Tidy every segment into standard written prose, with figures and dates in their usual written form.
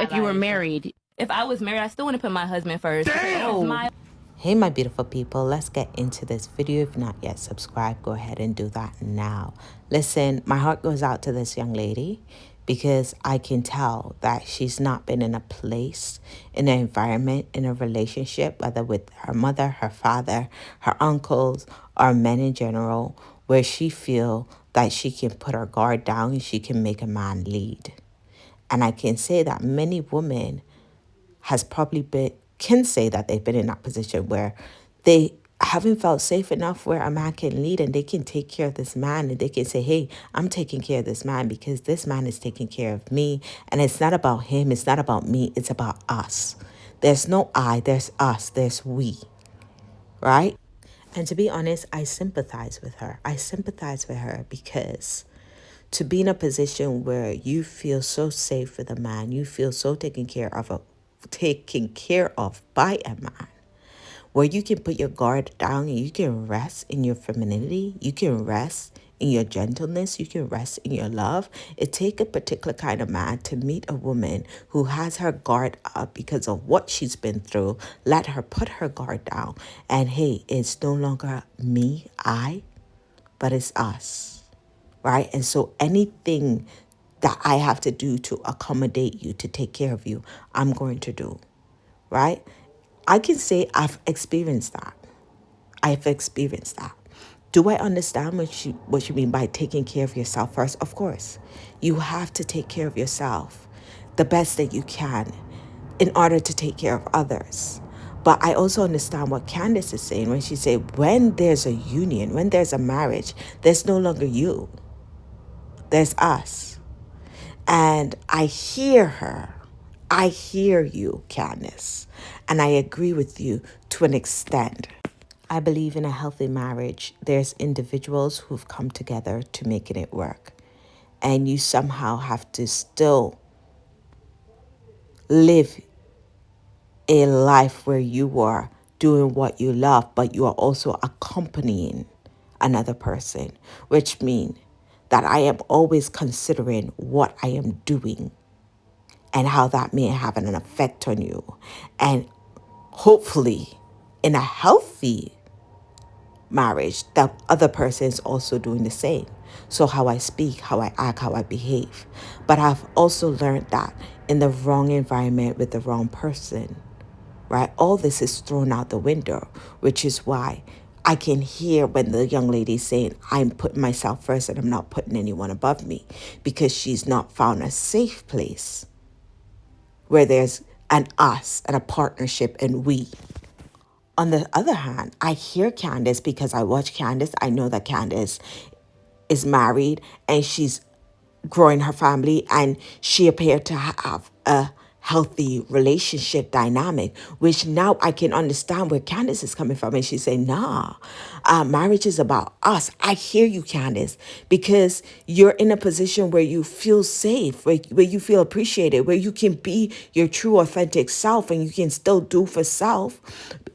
if you were married. If I was married, I still want to put my husband first. Damn! Hey my beautiful people, let's get into this video. If not yet subscribed, go ahead and do that now. Listen, my heart goes out to this young lady because I can tell that she's not been in a place, in an environment, in a relationship, whether with her mother, her father, her uncles, or men in general, where she feel that she can put her guard down and she can make a man lead. And I can say that many women has probably been, can say that they've been in that position where they haven't felt safe enough where a man can lead and they can take care of this man and they can say, hey, I'm taking care of this man because this man is taking care of me. And it's not about him. It's not about me. It's about us. There's no I, there's us, there's we, right? And to be honest, I sympathize with her. I sympathize with her because to be in a position where you feel so safe with a man, you feel so taken care of by a man, where you can put your guard down and you can rest in your femininity, you can rest in your gentleness, you can rest in your love. It takes a particular kind of man to meet a woman who has her guard up because of what she's been through. Let her put her guard down. And hey, it's no longer me, I, but it's us, right? And so anything that I have to do to accommodate you, to take care of you, I'm going to do, right? I can say I've experienced that. I've experienced that. Do I understand what you mean by taking care of yourself first? Of course. You have to take care of yourself the best that you can in order to take care of others. But I also understand what Candice is saying when she said, when there's a union, when there's a marriage, there's no longer you. There's us. And I hear her. I hear you, Candice. And I agree with you to an extent. I believe in a healthy marriage, there's individuals who've come together to making it work. And you somehow have to still live a life where you are doing what you love, but you are also accompanying another person, which means that I am always considering what I am doing and how that may have an effect on you. And hopefully, in a healthy marriage, the other person is also doing the same. So how I speak, how I act, how I behave. But I've also learned that in the wrong environment with the wrong person, right? All this is thrown out the window, which is why I can hear when the young lady is saying, I'm putting myself first and I'm not putting anyone above me, because she's not found a safe place where there's an us and a partnership and we. On the other hand, I hear Candice because I watch Candice. I know that Candice is married and she's growing her family and she appeared to have a healthy relationship dynamic, which now I can understand where Candice is coming from. And she's saying, nah, marriage is about us. I hear you, Candice, because you're in a position where you feel safe, where you feel appreciated, where you can be your true authentic self and you can still do for self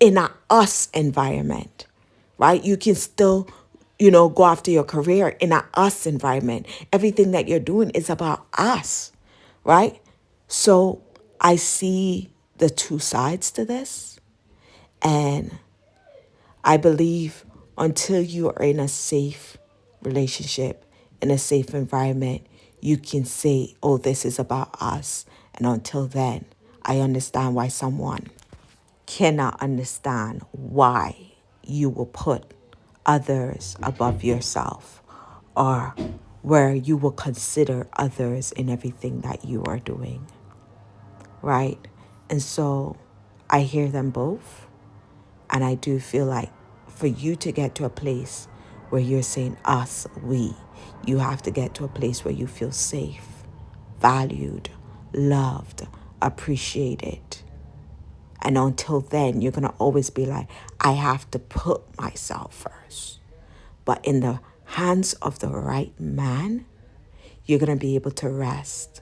in a us environment, right? You can still go after your career in a us environment. Everything that you're doing is about us, right? So I see the two sides to this. And I believe until you are in a safe relationship, in a safe environment, you can say, oh, this is about us. And until then, I understand why someone cannot understand why you will put others above yourself, or where you will consider others in everything that you are doing, right? And so I hear them both, and I do feel like for you to get to a place where you're saying us, we, you have to get to a place where you feel safe, valued, loved, appreciated. And until then, you're going to always be like, I have to put myself first. But in the hands of the right man, you're going to be able to rest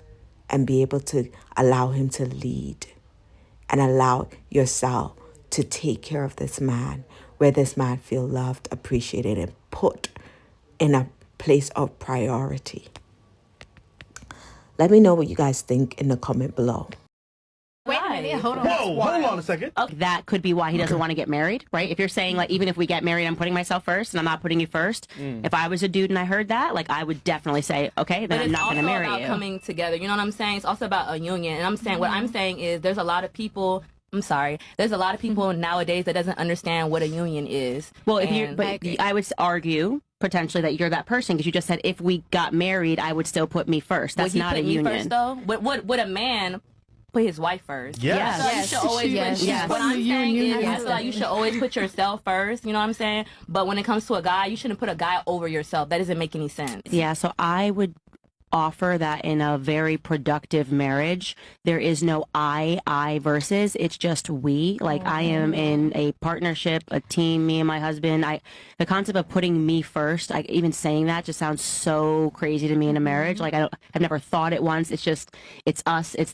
and be able to allow him to lead and allow yourself to take care of this man, where this man feel loved, appreciated, and put in a place of priority. Let me know what you guys think in the comment below. wife. Yeah, hold on. Whoa, hold on a second. That could be why he doesn't want to get married, right? If you're saying, like, even if we get married, I'm putting myself first and I'm not putting you first. If I was a dude and I heard that, like, I would definitely say, okay, then I'm not going to marry It's also about you. coming together. You know what I'm saying? It's also about a union. And I'm saying, what I'm saying is there's a lot of people, there's a lot of people nowadays that doesn't understand what a union is. Well, I would argue potentially that you're that person, because you just said if we got married, I would still put me first. That's not a union. First, though? Would a man put his wife first? Yes. So you should always what I'm saying is I feel like you should always put yourself first, you know what I'm saying? But when it comes to a guy, you shouldn't put a guy over yourself. That doesn't make any sense. Yeah, so I would offer that in a very productive marriage, there is no I versus, it's just we. Like, I am in a partnership, a team, me and my husband. The concept of putting me first, even saying that just sounds so crazy to me in a marriage. Like, I've never thought it once. It's just, it's us, it's